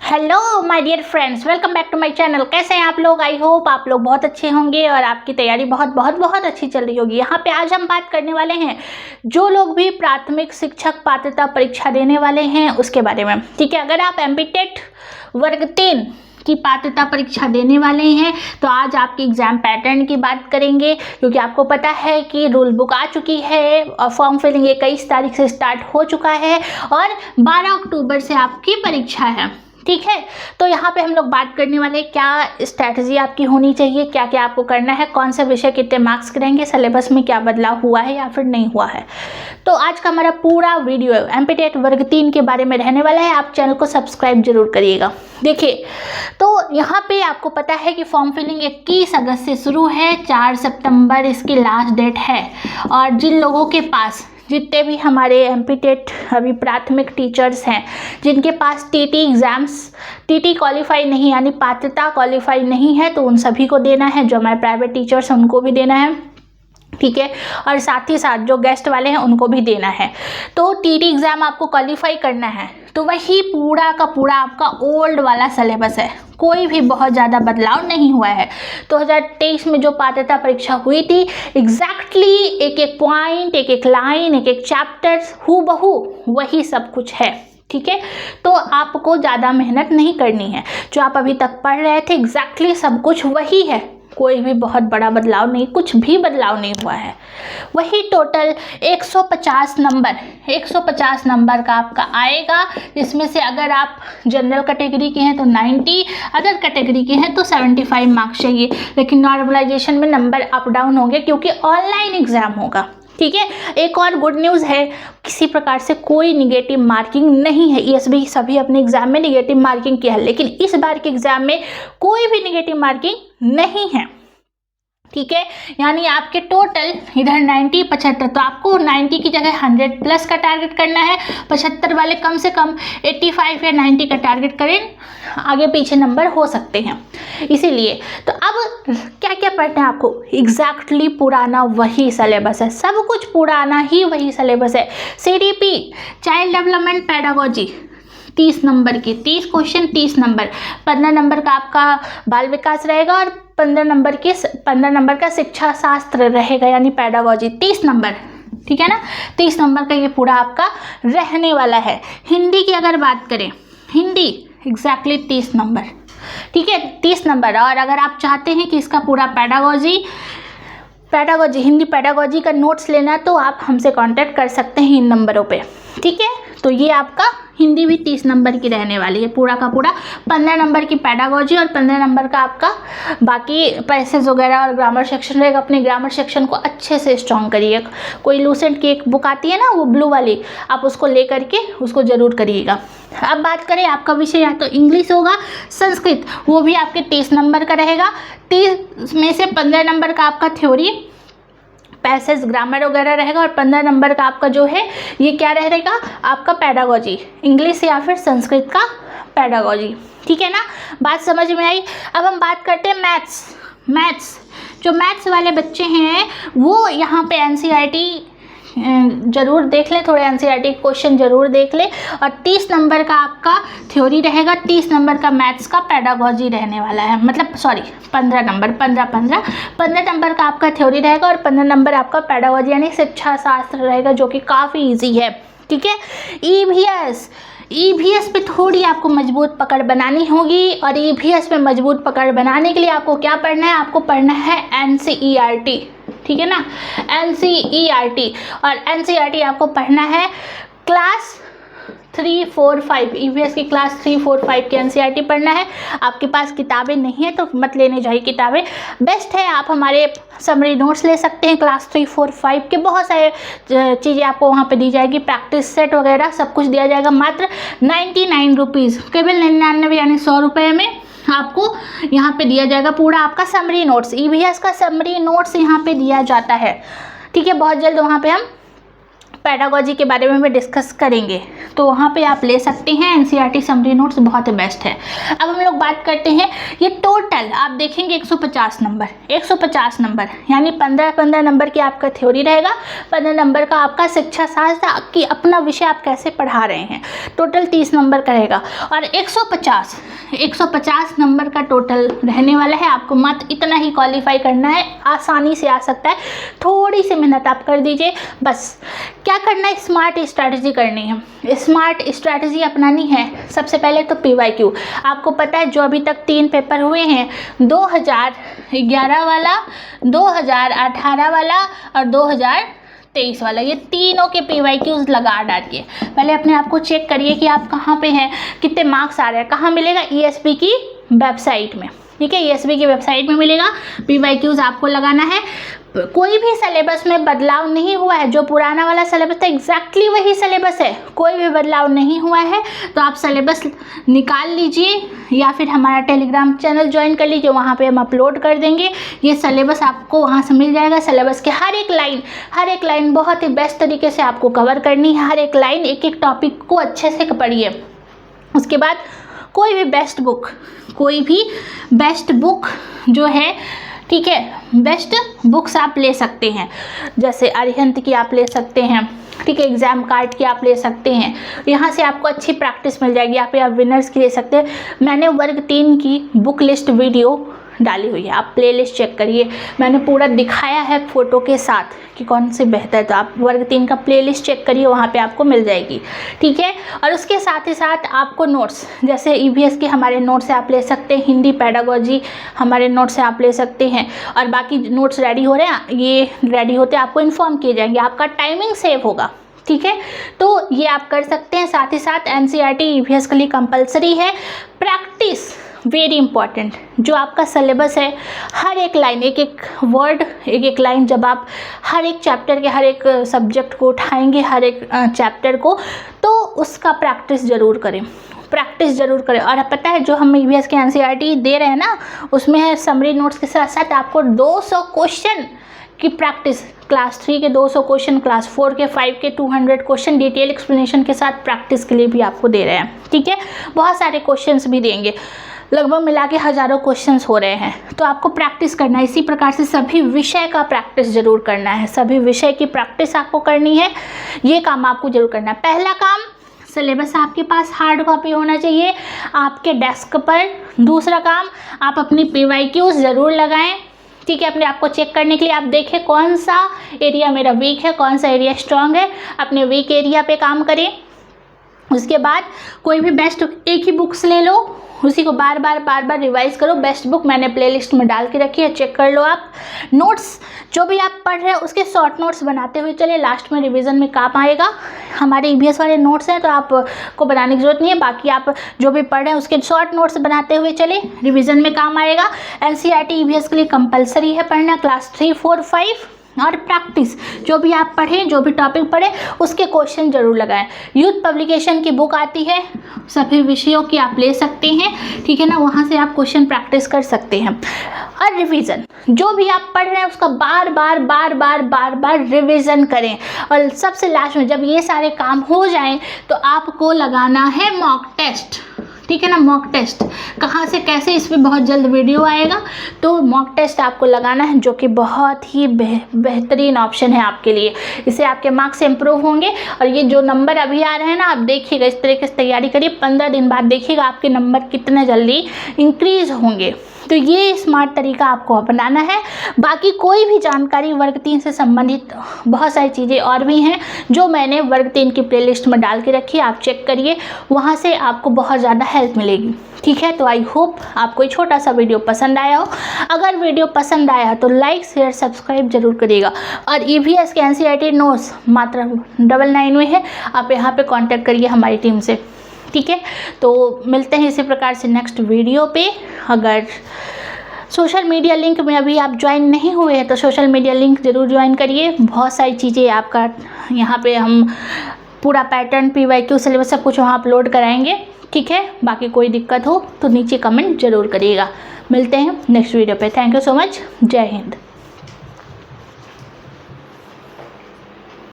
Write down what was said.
Hello my dear friends, welcome back to my channel. कैसे हैं आप लोग? आई होप आप लोग बहुत अच्छे होंगे और आपकी तैयारी बहुत बहुत बहुत अच्छी चल रही होगी। यहाँ पे आज हम बात करने वाले हैं जो लोग भी प्राथमिक शिक्षक पात्रता परीक्षा देने वाले हैं उसके बारे में। ठीक है, अगर आप एमपीटेट वर्ग 3 की पात्रता परीक्षा देने वाले हैं तो आज आपकी एग्जाम पैटर्न की बात करेंगे, क्योंकि आपको पता है कि रूल बुक आ चुकी है और फॉर्म फिलिंग 21 तारीख से स्टार्ट हो चुका है और 12 अक्टूबर से आपकी परीक्षा है। ठीक है, तो यहाँ पे हम लोग बात करने वाले क्या स्ट्रैटेजी आपकी होनी चाहिए, क्या क्या आपको करना है, कौन सा विषय कितने मार्क्स के रहेंगे, सिलेबस में क्या बदलाव हुआ है या फिर नहीं हुआ है। तो आज का हमारा पूरा वीडियो एमपीटेट वर्ग 3 के बारे में रहने वाला है। आप चैनल को सब्सक्राइब जरूर करिएगा। देखिए, तो यहाँ पे आपको पता है कि फॉर्म फिलिंग 21 अगस्त से शुरू है, 4 सितंबर इसकी लास्ट डेट है। और जिन लोगों के पास, जितने भी हमारे एमपीटेट अभी प्राथमिक टीचर्स हैं जिनके पास टीटी एग्ज़ाम्स, टीटी क्वालिफाई नहीं यानी पात्रता क्वालिफाई नहीं है, तो उन सभी को देना है। जो हमारे प्राइवेट टीचर्स हैं उनको भी देना है, ठीक है, और साथ ही साथ जो गेस्ट वाले हैं उनको भी देना है। तो टीटी एग्ज़ाम आपको क्वालिफाई करना है तो वही पूरा का पूरा आपका ओल्ड वाला सिलेबस है, कोई भी बहुत ज़्यादा बदलाव नहीं हुआ है। 2023 में जो पात्रता परीक्षा हुई थी, एग्जैक्टली एक एक पॉइंट, एक एक लाइन, एक एक चैप्टर हूबहू वही सब कुछ है। ठीक है, तो आपको ज़्यादा मेहनत नहीं करनी है। जो आप अभी तक पढ़ रहे थे एग्जैक्टली सब कुछ वही है, कोई भी बहुत बड़ा बदलाव नहीं, कुछ भी बदलाव नहीं हुआ है। वही टोटल 150 नंबर का आपका आएगा, जिसमें से अगर आप जनरल कैटेगरी के हैं तो 90, अदर कैटेगरी के हैं तो 75 मार्क्स चाहिए। लेकिन नॉर्मलाइजेशन में नंबर अप डाउन होंगे क्योंकि ऑनलाइन एग्ज़ाम होगा। ठीक है, एक और गुड न्यूज़ है, किसी प्रकार से कोई निगेटिव मार्किंग नहीं है। ईएसबी सभी अपने एग्जाम में निगेटिव मार्किंग किया है, लेकिन इस बार के एग्जाम में कोई भी निगेटिव मार्किंग नहीं है। ठीक है, यानी आपके टोटल इधर 90, 75, तो आपको 90 की जगह 100 प्लस का टारगेट करना है। 75 वाले कम से कम 85 या 90 का टारगेट करें, आगे पीछे नंबर हो सकते हैं। इसीलिए तो अब क्या क्या पढ़ना है आपको, एग्जैक्टली पुराना वही सिलेबस है, सब कुछ पुराना ही वही सिलेबस है। CDP child development pedagogy 30 number की, 30 क्वेश्चन 30 नंबर, 15 नंबर का आपका बाल विकास रहेगा और 15 नंबर का शिक्षा शास्त्र रहेगा यानी पेडागोजी 30 नंबर। ठीक है ना, 30 नंबर का ये पूरा आपका रहने वाला है। हिंदी की अगर बात करें, हिंदी एग्जैक्टली 30 नंबर। ठीक है, 30 नंबर। और अगर आप चाहते हैं कि इसका पूरा पेडागोजी हिंदी पेडागोजी का नोट्स लेना तो आप हमसे कांटेक्ट कर सकते हैं इन नंबरों पे। ठीक है, तो ये आपका हिंदी भी 30 नंबर की रहने वाली है, पूरा का पूरा 15 नंबर की पेडागोजी और 15 नंबर का आपका बाकी पैसेज वगैरह और ग्रामर सेक्शन रहेगा। अपने ग्रामर सेक्शन को अच्छे से स्ट्रॉन्ग करिए। कोई लूसेंट की एक बुक आती है ना, वो ब्लू वाली, आप उसको ले करके उसको ज़रूर करिएगा। अब बात करें, आपका विषय या तो इंग्लिश होगा, संस्कृत, वो भी आपके 30 नंबर का रहेगा। 30 में से 15 नंबर का आपका थ्योरी, पैसेज, ग्रामर वगैरह रहेगा और 15 नंबर का आपका जो है ये क्या रहेगा आपका पेडागोजी, इंग्लिश या फिर संस्कृत का पेडागोजी। ठीक है ना, बात समझ में आई। अब हम बात करते हैं मैथ्स। जो मैथ्स वाले बच्चे हैं वो यहाँ पे एनसीईआरटी जरूर देख लें, थोड़े एनसीईआरटी क्वेश्चन जरूर देख लें। और 30 नंबर का आपका थ्योरी रहेगा, 30 नंबर का मैथ्स का पेडागोजी रहने वाला है, मतलब सॉरी 15 नंबर का आपका थ्योरी रहेगा और 15 नंबर आपका पेडागोजी यानी शिक्षा शास्त्र रहेगा, जो कि काफ़ी ईजी है। ठीक है, ईवीएस पे थोड़ी आपको मजबूत पकड़ बनानी होगी और ईवीएस पे मजबूत पकड़ बनाने के लिए आपको क्या पढ़ना है, आपको पढ़ना है एनसीईआरटी। ठीक है ना, एनसीईआरटी, और एनसीईआरटी आपको पढ़ना है क्लास 3, 4, 5, ईवीएस की क्लास 3, 4, 5 की एनसीईआरटी पढ़ना है। आपके पास किताबें नहीं है तो मत लेने जाइए किताबें, बेस्ट है आप हमारे समरी नोट्स ले सकते हैं। क्लास 3, 4, 5 के बहुत सारे चीज़ें आपको वहाँ पे दी जाएगी, प्रैक्टिस सेट वगैरह सब कुछ दिया जाएगा मात्र 99 रुपीज़, केवल 99 यानी 100 रुपये में आपको यहाँ पे दिया जाएगा पूरा आपका समरी नोट्स। ईवीएस का समरी नोट्स यहाँ पे दिया जाता है। ठीक है, बहुत जल्द वहाँ पे हम पेडागोजी के बारे में भी डिस्कस करेंगे, तो वहाँ पे आप ले सकते हैं। एनसीईआरटी समरी नोट्स बहुत बेस्ट है। अब हम लोग बात करते हैं, ये टोटल आप देखेंगे 150 नंबर, 150 नंबर यानी 15 नंबर की आपका थ्योरी रहेगा, 15 नंबर का आपका शिक्षा शास्त्र कि अपना विषय आप कैसे पढ़ा रहे हैं, टोटल 30 नंबर का रहेगा। और 150 नंबर का टोटल रहने वाला है। आपको मत इतना ही क्वालिफाई करना है, आसानी से आ सकता है, थोड़ी सी मेहनत आप कर दीजिए बस। क्या करना है, स्मार्ट स्ट्रैटेजी करनी है, स्मार्ट स्ट्रैटेजी अपनानी है। सबसे पहले तो PYQ, आपको पता है जो अभी तक 3 पेपर हुए हैं, 2011 वाला, 2018 वाला और 2023 वाला, ये तीनों के PYQs लगा डालिए। पहले अपने आप को चेक करिए कि आप कहाँ पे हैं, कितने मार्क्स आ रहे हैं। कहाँ मिलेगा, ESB की वेबसाइट में, ठीक है, ESB की वेबसाइट में मिलेगा। PYQs आपको लगाना है। कोई भी सिलेबस में बदलाव नहीं हुआ है, जो पुराना वाला सिलेबस था एग्जैक्टली वही सिलेबस है, कोई भी बदलाव नहीं हुआ है। तो आप सिलेबस निकाल लीजिए या फिर हमारा टेलीग्राम चैनल ज्वाइन कर लीजिए, वहाँ पे हम अपलोड कर देंगे। ये सिलेबस आपको वहाँ से मिल जाएगा। सिलेबस के हर एक लाइन बहुत ही बेस्ट तरीके से आपको कवर करनी है। हर एक लाइन, एक एक टॉपिक को अच्छे से पढ़िए। उसके बाद कोई भी बेस्ट बुक जो है, ठीक है, बेस्ट बुक्स आप ले सकते हैं, जैसे अरिहंत की आप ले सकते हैं, ठीक है, एग्जाम कार्ड की आप ले सकते हैं। यहाँ से आपको अच्छी प्रैक्टिस मिल जाएगी। यहाँ पे आप विनर्स की ले सकते हैं। मैंने वर्ग 3 की बुक लिस्ट वीडियो डाली हुई है, आप प्लेलिस्ट चेक करिए, मैंने पूरा दिखाया है फ़ोटो के साथ कि कौन से बेहतर है। तो आप वर्ग 3 का प्लेलिस्ट चेक करिए, वहाँ पे आपको मिल जाएगी, ठीक है। और उसके साथ ही साथ आपको नोट्स, जैसे EVS के हमारे नोट्स से आप ले सकते हैं, हिंदी पेडागोजी हमारे नोट्स से आप ले सकते हैं। और बाकी नोट्स रेडी हो रहे हैं, ये रेडी होते आपको इन्फॉर्म किए जाएंगे, आपका टाइमिंग सेव होगा, ठीक है। तो ये आप कर सकते हैं। साथ ही साथ NCERT EVS के लिए कंपलसरी है प्रैक्टिस, वेरी इंपॉर्टेंट। जो आपका सिलेबस है, हर एक लाइन, एक एक वर्ड, एक एक लाइन, जब आप हर एक चैप्टर के हर एक सब्जेक्ट को उठाएंगे, हर एक चैप्टर को, तो उसका प्रैक्टिस ज़रूर करें, और पता है जो हम EVS के NCERT दे रहे हैं ना, उसमें है समरी नोट्स के साथ साथ आपको 200 क्वेश्चन की प्रैक्टिस, क्लास 3 के 200 क्वेश्चन, क्लास 4 के 5 के 200 क्वेश्चन डिटेल एक्सप्लेनेशन के साथ प्रैक्टिस के लिए भी आपको दे रहे हैं, ठीक है। बहुत सारे क्वेश्चंस भी देंगे, लगभग मिला के हज़ारों क्वेश्चंस हो रहे हैं। तो आपको प्रैक्टिस करना है। इसी प्रकार से सभी विषय का प्रैक्टिस ज़रूर करना है, सभी विषय की प्रैक्टिस आपको करनी है। ये काम आपको ज़रूर करना है। पहला काम, सिलेबस आपके पास हार्ड कॉपी होना चाहिए आपके डेस्क पर। दूसरा काम, आप अपनी PYQs ज़रूर लगाएं, ठीक है, अपने आप को चेक करने के लिए। आप देखें कौन सा एरिया मेरा वीक है, कौन सा एरिया स्ट्रांग है, अपने वीक एरिया पे काम करें। उसके बाद कोई भी बेस्ट एक ही बुक्स ले लो, उसी को बार बार रिवाइज करो। बेस्ट बुक मैंने प्लेलिस्ट में डाल के रखी है, चेक कर लो आप। नोट्स जो भी आप पढ़ रहे हैं उसके शॉर्ट नोट्स बनाते हुए चले, लास्ट में रिवीजन में काम आएगा। हमारे EVS वाले नोट्स हैं तो आपको बनाने की जरूरत नहीं है, बाकी आप जो भी पढ़ रहे हैं उसके शॉर्ट नोट्स बनाते हुए चले, रिवीजन में काम आएगा। NCERT EVS के लिए कंपलसरी है पढ़ना, क्लास 3, 4, 5। और प्रैक्टिस, जो भी आप पढ़ें, जो भी टॉपिक पढ़ें, उसके क्वेश्चन जरूर लगाएं। यूथ पब्लिकेशन की बुक आती है, सभी विषयों की आप ले सकते हैं, ठीक है ना, वहाँ से आप क्वेश्चन प्रैक्टिस कर सकते हैं। और रिवीजन, जो भी आप पढ़ रहे हैं उसका बार बार रिवीजन करें। और सबसे लास्ट में जब ये सारे काम हो जाएं तो आपको लगाना है मॉक टेस्ट, ठीक है ना। मॉक टेस्ट कहाँ से कैसे, इस पर बहुत जल्द वीडियो आएगा। तो मॉक टेस्ट आपको लगाना है, जो कि बहुत ही बेहतरीन ऑप्शन है आपके लिए। इससे आपके मार्क्स इंप्रूव होंगे। और ये जो नंबर अभी आ रहे हैं ना, आप देखिएगा, इस तरीके से तैयारी करिए, 15 दिन बाद देखिएगा आपके नंबर कितने जल्दी इंक्रीज होंगे। तो ये स्मार्ट तरीका आपको अपनाना है। बाकी कोई भी जानकारी वर्ग 3 से संबंधित बहुत सारी चीज़ें और भी हैं जो मैंने वर्ग 3 की प्लेलिस्ट में डाल के रखी है, आप चेक करिए, वहाँ से आपको बहुत ज़्यादा हेल्प मिलेगी, ठीक है। तो आई होप आपको ये छोटा सा वीडियो पसंद आया हो। अगर वीडियो पसंद आया तो लाइक शेयर सब्सक्राइब जरूर करिएगा। और EVS के NCERT नोट्स मात्र 99 में है, आप यहाँ पे कांटेक्ट करिए हमारी टीम से, ठीक है। तो मिलते हैं इसी प्रकार से नेक्स्ट वीडियो पे। अगर सोशल मीडिया लिंक में अभी आप ज्वाइन नहीं हुए हैं तो सोशल मीडिया लिंक ज़रूर ज्वाइन करिए। बहुत सारी चीज़ें आपका यहाँ पे हम पूरा पैटर्न, PYQ, सिलेबस सब कुछ वहाँ अपलोड कराएंगे, ठीक है। बाकी कोई दिक्कत हो तो नीचे कमेंट ज़रूर करिएगा। मिलते हैं नेक्स्ट वीडियो पे। Thank you so much. जय हिंद।